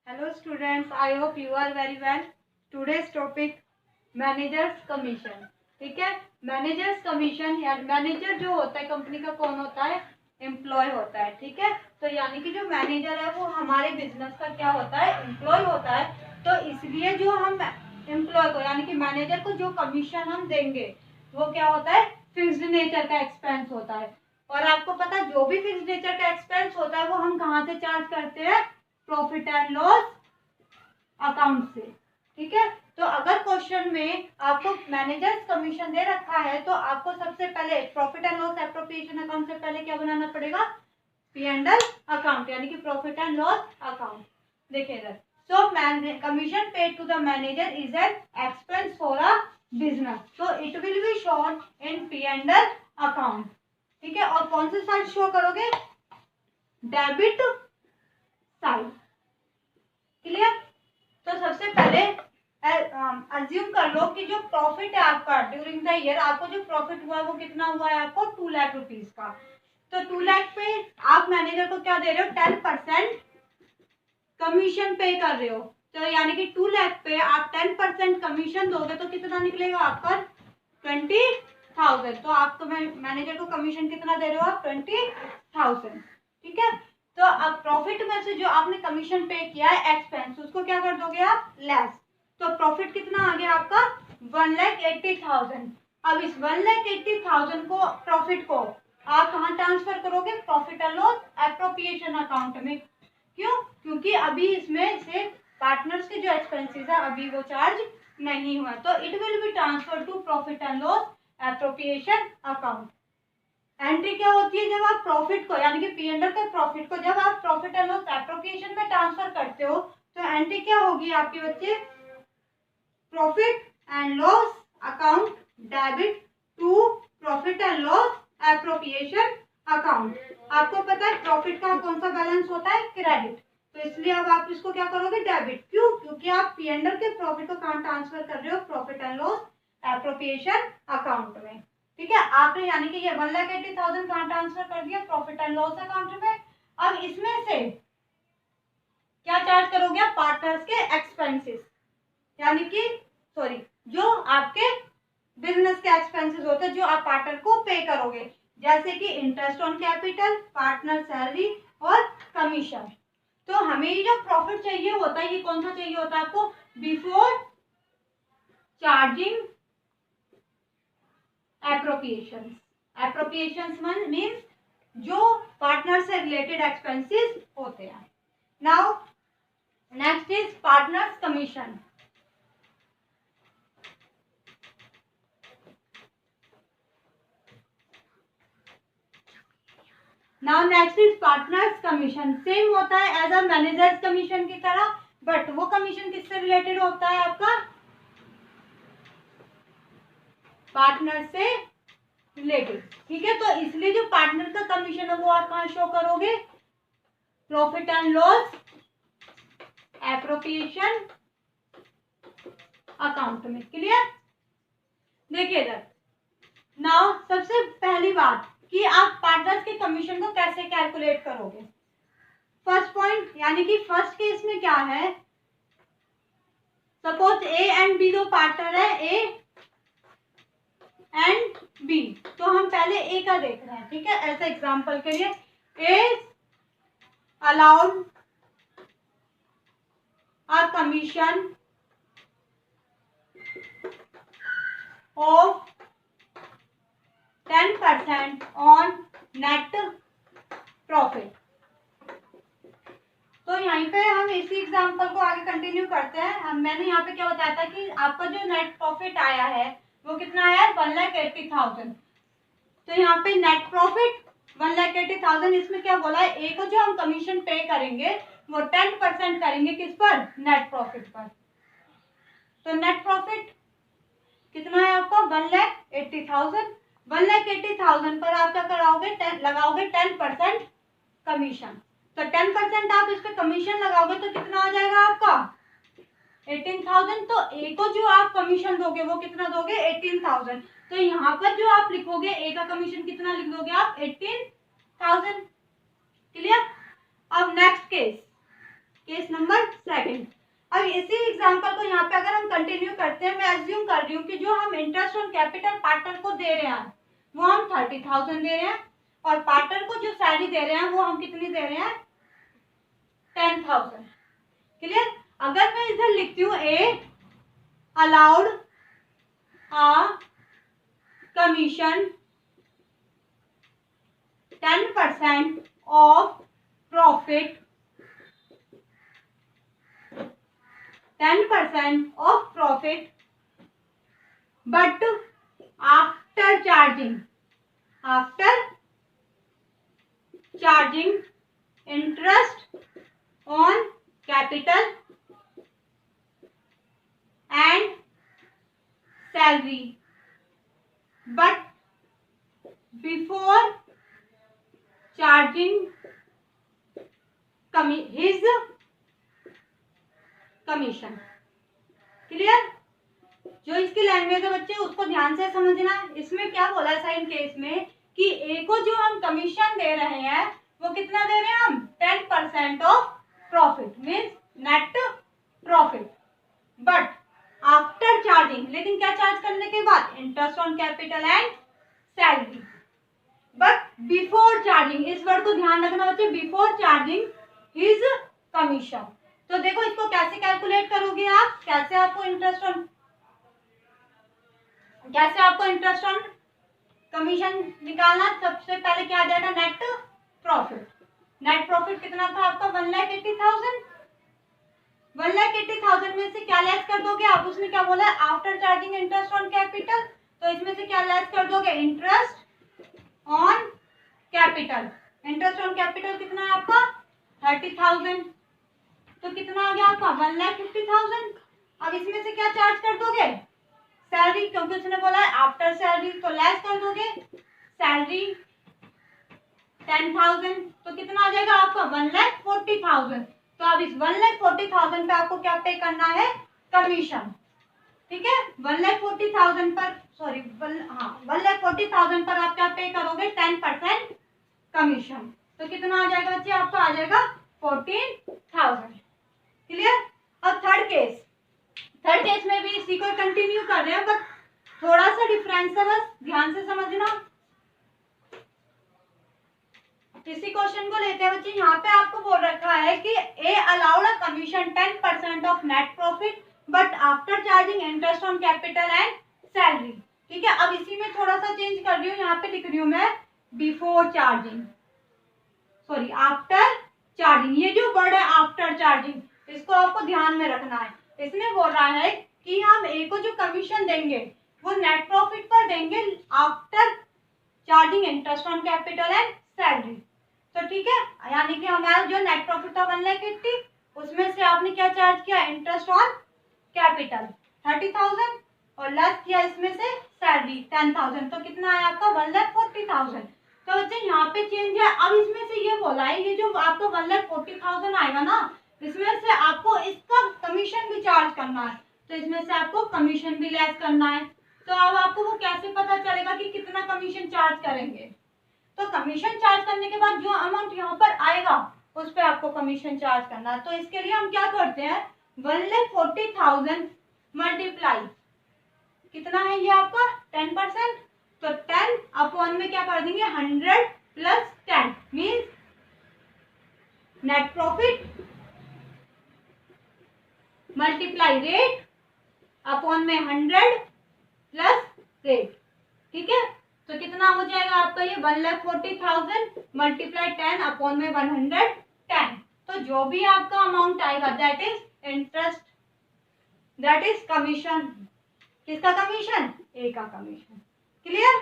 Hello students, I hope you are very well. Today's topic managers commission. ठीक है, managers commission या manager जो होता है कंपनी का कौन होता है? एम्प्लॉय होता है. ठीक है, तो यानी कि जो मैनेजर है वो हमारे बिजनेस का क्या होता है? एम्प्लॉय होता है. तो इसलिए जो हम एम्प्लॉय को यानी कि मैनेजर को जो कमीशन हम देंगे वो क्या होता है? फिक्स्ड नेचर का एक्सपेंस होता है. और आपको पता है जो भी फिक्स्ड नेचर का एक्सपेंस होता है वो हम कहाँ से चार्ज करते हैं? प्रॉफिट एंड लॉस अकाउंट से. ठीक है, तो अगर क्वेश्चन में आपको मैनेजर्स कमीशन दे रखा है तो आपको सबसे पहले profit and loss appropriation account से पहले क्या बनाना पड़ेगा? पी एंड एल अकाउंट यानी कि प्रॉफिट एंड लॉस अकाउंट. देखिए इधर, so commission paid to the manager is an expense for a business, so it will be shown in P and L account. ठीक है, और कौन सी साइड शो करोगे? Debit side. क्लियर? तो सबसे पहले अज्यूम कर लो कि जो प्रॉफिट है आपका ड्यूरिंग द ईयर, आपको जो प्रॉफिट हुआ है वो कितना हुआ है? आपको 2 लाख रुपीज का. तो 2 लाख पे आप मैनेजर को क्या दे रहे हो? 10% कमीशन पे कर रहे हो. तो यानी कि 2 लाख पे आप 10% कमीशन दोगे तो कितना निकलेगा आपका? 20,000. तो आप तो मैनेजर को कमीशन कितना दे रहे हो आप? 20,000. ठीक है, तो अब प्रॉफिट में से जो आपने कमीशन पे किया है एक्सपेंस, उसको क्या कर दोगे आप? लेस. तो प्रॉफिट कितना आ गया आपका? 1,80,000. अब इस 1,80,000 को प्रॉफिट को आप कहाँ ट्रांसफर करोगे? Profit and loss appropriation account में. क्यों? क्योंकि अभी इसमें से पार्टनर्स के जो एक्सपेंसेस है अभी वो चार्ज नहीं हुआ, तो it will be transfer to profit and loss appropriation account. Entry क्या होती है? जब आप प्रॉफिट को यानी कि पी एंड एल के प्रॉफिट को जब आप प्रॉफिट एंड लॉस एप्रोप्रिएशन में ट्रांसफर करते हो तो एंट्री क्या होगी आपके बच्चे? Profit and loss account debit to profit and loss appropriation account. आपको पता है प्रॉफिट का कौन सा बैलेंस होता है? क्रेडिट. तो इसलिए अब आप इसको क्या करोगे? डेबिट. क्यों? क्योंकि आप पी एंड एल के प्रॉफिट को कहाँ ट्रांसफर कर रहे हो? Profit and loss appropriation account में. ठीक है, आपने यानी कि ये 1,80,000 कहाँ ट्रांसफर कर दिया? प्रॉफिट एंड लॉस अकाउंट में. अब इसमें से क्या चार्ज करोगे आप? पार्टनर्स के एक्सपेंसेस यानी कि सॉरी जो आपके बिजनेस के एक्सपेंसेस होते हैं जो आप पार्टनर को पे करोगे, जैसे कि interest on capital, partner salary और कमीशन. तो हमें ये जो प्रॉफिट चाहिए होता है ये कौन सा चाहिए होता है आपको? Before charging appropriations. Appropriations means जो पार्टनर से रिलेटेड एक्सपेंसेस होते हैं. Now next is partners commission. Now next is partners commission. Same होता है एज अ मैनेजर्स कमीशन की तरह, बट वो कमीशन किससे रिलेटेड होता है आपका? पार्टनर से रिलेटेड. ठीक है, तो इसलिए जो पार्टनर का कमीशन है वो आप कहाँ शो करोगे? Profit and loss appropriation account में. क्लियर? देखिए इधर, नाउ सबसे पहली बात कि आप पार्टनर्स के कमीशन को कैसे कैलकुलेट करोगे? फर्स्ट पॉइंट यानी कि फर्स्ट केस में क्या है? सपोज ए एंड बी दो पार्टनर है, ए एंड बी. तो हम पहले ए का देख रहे हैं. ठीक है, ऐसे एग्जांपल के लिए A allowed a commission of 10% on net profit. तो यहीं पे हम इसी एग्जांपल को आगे कंटिन्यू करते हैं. मैंने यहाँ पे क्या बताया था कि आपका जो नेट प्रॉफिट आया है वो कितना आया? 1,80,000. तो यहाँ पे नेट प्रॉफिट 1,80,000. इसमें क्या बोला है? ए को जो हम कमीशन पे करेंगे वो 10% करेंगे किस पर? नेट प्रॉफिट पर. तो नेट प्रॉफिट कितना है आपका? 1,80,000. 1,80,000 पर आप क्या कराओगे? लगाओगे 10% कमीशन. तो 10% आप इस पे कमीशन लगाओगे तो कितना आ जाएगा आपका? 18,000. तो ए को जो आप कमीशन दोगे वो कितना दोगे? 18,000. तो यहाँ पर जो आप लिखोगे ए का कमीशन कितना लिख दोगे आप? 18,000. क्लियर? अब next case, case number second. अब इसी एग्जांपल को यहाँ पे अगर हम कंटिन्यू करते हैं, मैं एज्यूम कर रही हूँ कि जो हम इंटरेस्ट ऑन कैपिटल पार्टनर को दे रहे हैं वो हम 30,000 दे रहे हैं और पार्टनर को जो सैलरी दे रहे हैं वो हम कितनी दे रहे हैं 10,000। क्लियर। अगर मैं इधर लिखती हूँ A allowed a commission 10% of profit 10% of profit, but after charging interest on capital and salary, but before charging his commission. Clear. जो इसकी लैंग्वेज है बच्चे उसको ध्यान से समझना। इसमें क्या बोला है साइन केस में कि ए को जो हम कमीशन दे रहे हैं वो कितना दे रहे हैं हम 10% of profit means net profit, but after charging, लेकिन क्या चार्ज करने के बाद interest on capital and salary, but before charging, इस वर्ड को ध्यान रखना बच्चे, बिफोर चार्जिंग हिज कमीशन। तो देखो इसको कैसे कैलकुलेट करोगे आप, कैसे आपको इंटरेस्ट ऑन कमीशन निकालना। सबसे पहले क्या आ जाएगा नेट प्रॉफिट। नेट प्रॉफिट कितना था आपका 1,80,000। 1,80,000 में से क्या लेस कर दोगे आप, उसने क्या बोला after charging interest on capital, तो इसमें से क्या लेस कर दोगे interest on capital. Interest on capital कितना है आपका 30,000, तो कितना आ गया आपका 1,50,000। अब इसमें से क्या चार्ज कर दोगे सैलरी, क्योंकि उसने बोला है आफ्टर सैलरी, तो लेस कर दोगे सैलरी 10,000, तो कितना आ जाएगा आपका 1,40,000। तो अब इस 1,40,000 पे आपको क्या पे करना है कमीशन। ठीक है, 1,40,000 पर 1,40,000 पर आप क्या पे करोगे 10% कमीशन, तो कितना आ जाएगा बच्चे आपका आ जाएगा 14,000। क्लियर। अब थर्ड केस में भी इसी को कंटिन्यू कर रहे हैं, बट थोड़ा सा डिफरेंस है, बस ध्यान से समझना। इसी क्वेश्चन को लेते हैं बच्चे, यहाँ पे आपको बोल रखा है कि A allowed a commission 10% of net profit but after charging interest on capital and salary. ठीक है, अब इसी में थोड़ा सा चेंज कर रही हूँ, यहाँ पे लिख रही हूँ मैं before charging, sorry after charging. ये जो वर्ड है आफ्टर चार्जिंग, इसको आपको ध्यान में रखना है। इसमें बोल रहा है कि हम ए को जो कमीशन देंगे वो नेट प्रॉफिट पर देंगे after charging interest on capital and salary. तो ठीक है, यानी कि हमारा जो नेट प्रॉफिट था 1,80,000, उसमें से आपने क्या चार्ज किया इंटरेस्ट ऑन कैपिटल 30,000 और लेस किया इसमें से सैलरी 10,000, तो कितना आया आपका 1,40,000। तो बच्चे यहाँ पे चेंज है। अब इसमें से ये बोला है ये जो आपको 1,40,000 आएगा ना, इसमें से आपको इसका कमीशन भी चार्ज करना है, तो इसमें से आपको कमीशन भी लेस करना है। तो अब आपको वो कैसे पता चलेगा कि कितना कमीशन चार्ज करेंगे, तो कमीशन चार्ज करने के बाद जो अमाउंट यहाँ पर आएगा उस पर आपको कमीशन चार्ज करना है। तो इसके लिए हम क्या करते हैं 1,40,000 मल्टीप्लाई कितना है ये आपका 10%, तो 10 अपॉन में क्या कर देंगे 100 plus 10 means net profit multiply rate upon में 100 प्लस रेट। ठीक है, तो कितना हो जाएगा आपका ये 1,40,000 मल्टीप्लाई 10 अपॉन में 110। तो जो भी आपका अमाउंट आएगा that is interest, that is commission. किसका कमीशन ए का कमीशन। क्लियर।